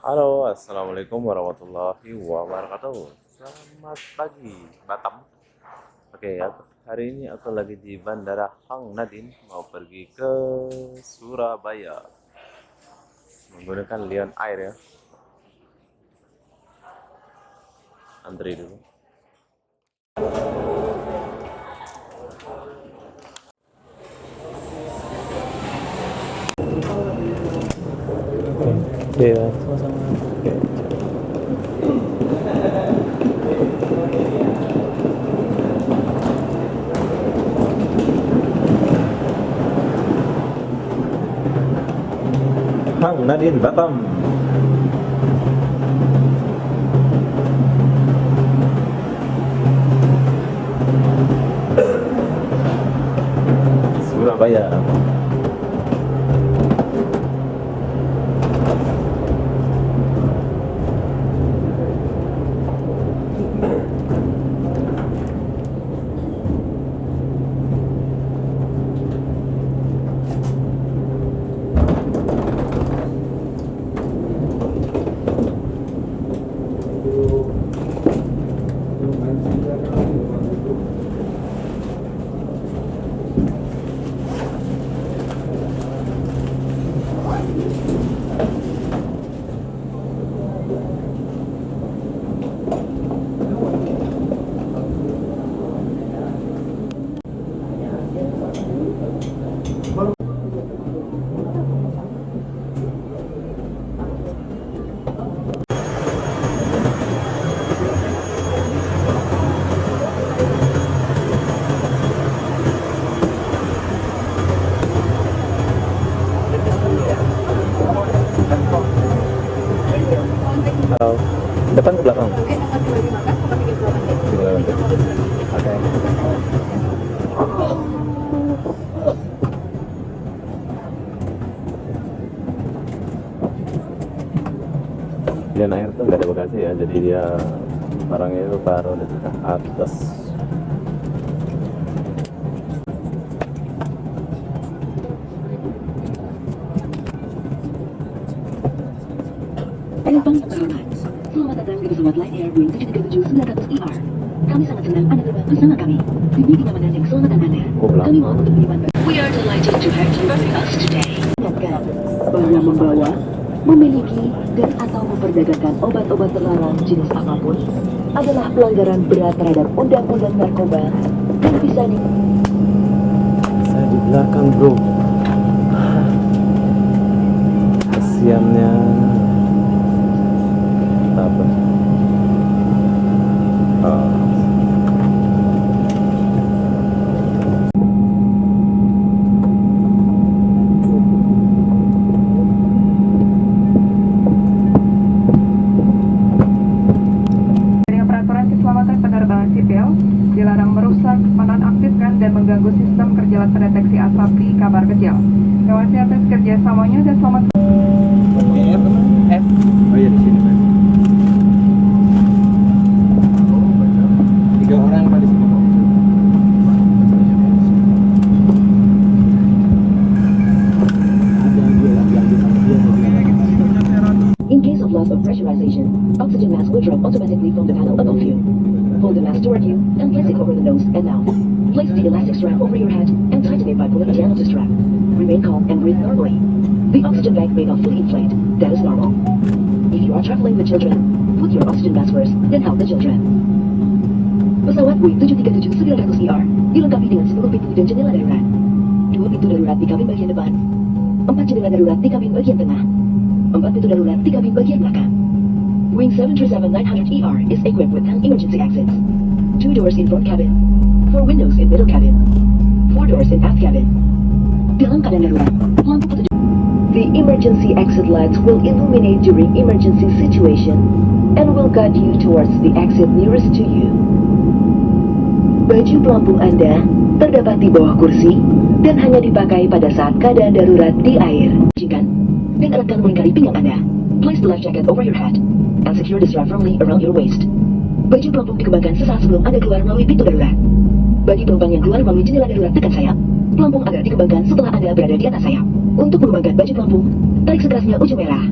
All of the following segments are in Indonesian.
Halo, assalamualaikum warahmatullahi wabarakatuh. Selamat pagi, Batam. Oke, hari ini aku lagi di Bandara Hang Nadine, mau pergi ke Surabaya menggunakan Lion Air ya. Antri dulu. Iya, sama-sama. Oke. Hang Nadine Batam. Surabaya. Halo, depan ke belakang. Oke. Lion Air tuh nggak ada bagasi ya, jadi dia barangnya itu taruh di atas. Penumpang terhormat, selamat datang di pesawat Lion Air Boeing 737-900ER. Kami sangat senang Anda terbang bersama kami. Demi kenyamanan dan keselamatan Anda, kami mohon untuk menyimpan. We are delighted to have you with us today. Ingatkan bahwa membawa, memiliki, dan atau memperdagangkan obat-obat terlarang jenis apapun adalah pelanggaran berat terhadap undang-undang narkoba dan bisa di... Saya di belakang bro. Kasiannya apa? Dengan peraturan keselamatan penerbangan sipil, dilarang merusak, menonaktifkan, dan mengganggu sistem kerja alat pendeteksi asapi kabar kecil. Terima kasih atas kerjasamanya dan selamat. F. Oh iya di sini Mas. 3 orang Pak di sini. In case of loss of pressurization, oxygen mask will drop automatically from the panel above you. Hold the mask toward you and place it over the nose and mouth. Place the elastic strap over your head and tighten it by pulling the end of the strap. Remain calm and breathe normally. The oxygen bag may not fully inflate. That is normal. If you are traveling with children, put your oxygen mask first, then help the children. Pesawat Boeing 737-900ER dilengkapi dengan 10 pintu dan jendela darurat. 2 pintu darurat di kabin bagian depan, 4 jendela darurat di kabin bagian tengah, 4 pintu darurat di kabin bagian belakang. Boeing 737-900ER is equipped with 10 emergency exits. 2 doors in front cabin, 4 windows in middle cabin, 4 doors in aft cabin. Dalam keadaan darurat, lampu petunjuk. The emergency exit lights will illuminate during emergency situation and will guide you towards the exit nearest to you. Baju pelampung Anda terdapat di bawah kursi dan hanya dipakai pada saat keadaan darurat di air. Jingkan dan eratkan melingkari pinggang Anda. Place the life jacket over your head and secure the strap firmly around your waist. Baju pelampung dikembangkan sesaat sebelum Anda keluar melalui pintu darurat. Bagi penumpang yang keluar melalui jendela darurat tekan sayap, pelampung agar dikembangkan setelah Anda berada di atas sayap. Untuk mengembangkan baju pelampung, tarik sekerasnya ujung merah.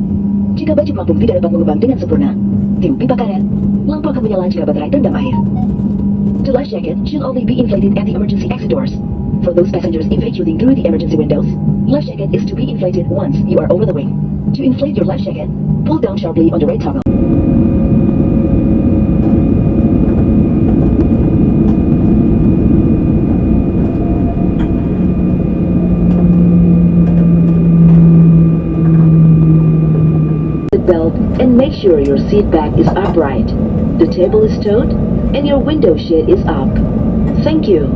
Jika baju pelampung tidak dapat mengembang dengan sempurna, tim pipa karet, lampu akan menyala jika baterai terendam air. The life jacket should only be inflated at the emergency exit doors. For those passengers evacuating through the emergency windows, life jacket is to be inflated once you are over the wing. To inflate your life jacket, pull down sharply on the right toggle. Belt and make sure your seat back is upright. The table is stowed and your window shade is up. Thank you.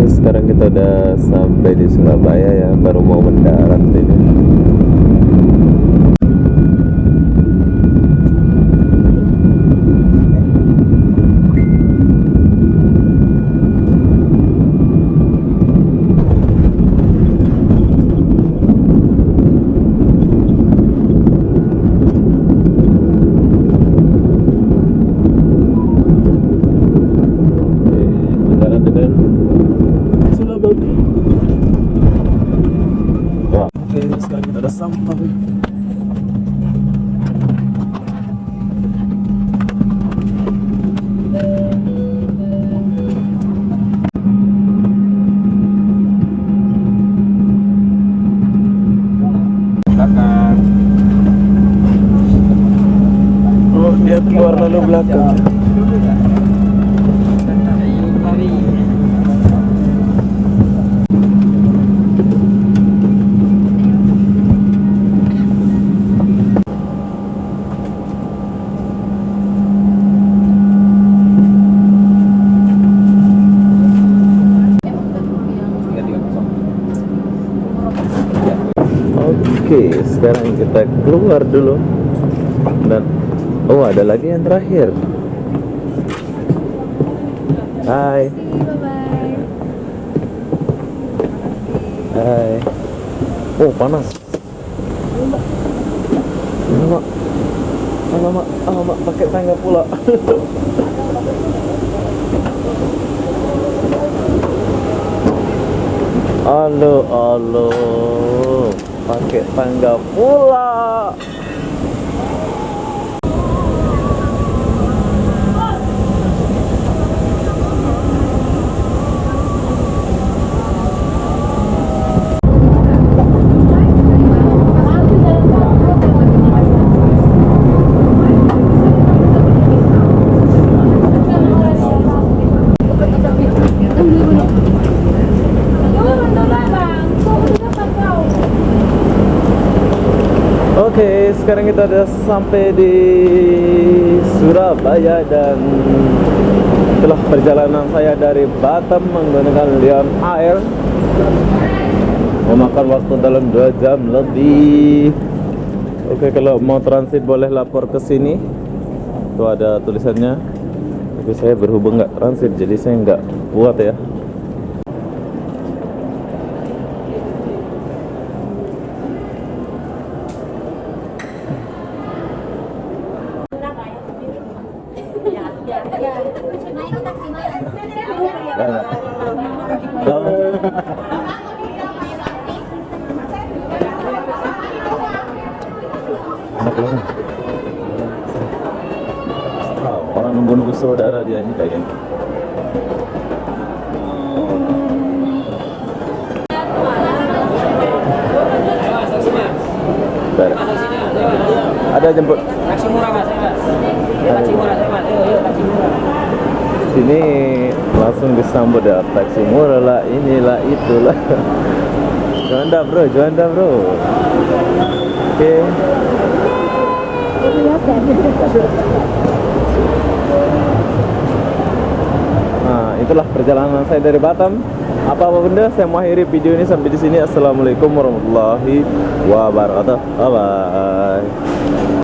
Sekarang kita udah sampai di Surabaya ya, baru mau mendarat ini. Mendarat dengan Surabaya. Wah, oke, sekarang kita ada sampai. Belakang. Oh, dia keluar lalu belakang. Oke, sekarang kita keluar dulu. Dan oh, ada lagi yang terakhir. Hai. Hai. Oh, panas. Alamak. Alamak, alamak, pakai tangga pula. Halo, halo. Pakai tangga pula. Oke, sekarang kita udah sampai di Surabaya dan setelah perjalanan saya dari Batam menggunakan Lion Air memakan waktu dalam 2 jam lebih. Oke, kalau mau transit boleh lapor ke sini. Itu ada tulisannya. Tapi saya berhubung nggak transit, jadi saya nggak buat ya. Orang nunggu-nunggu saudara dia ini kayaknya. Ada jemput. Taksi murah mas, ya, mas. Ya, taksi murah saya mas. Yuk, taksi murah. Sini langsung disambut ya, taksi murah lah, inilah itulah. Juanda bro. Oke. Nah, itulah perjalanan saya dari Batam. Apa benda, saya mengakhiri video ini sampai di sini. Assalamualaikum warahmatullahi wabarakatuh. Bye bye.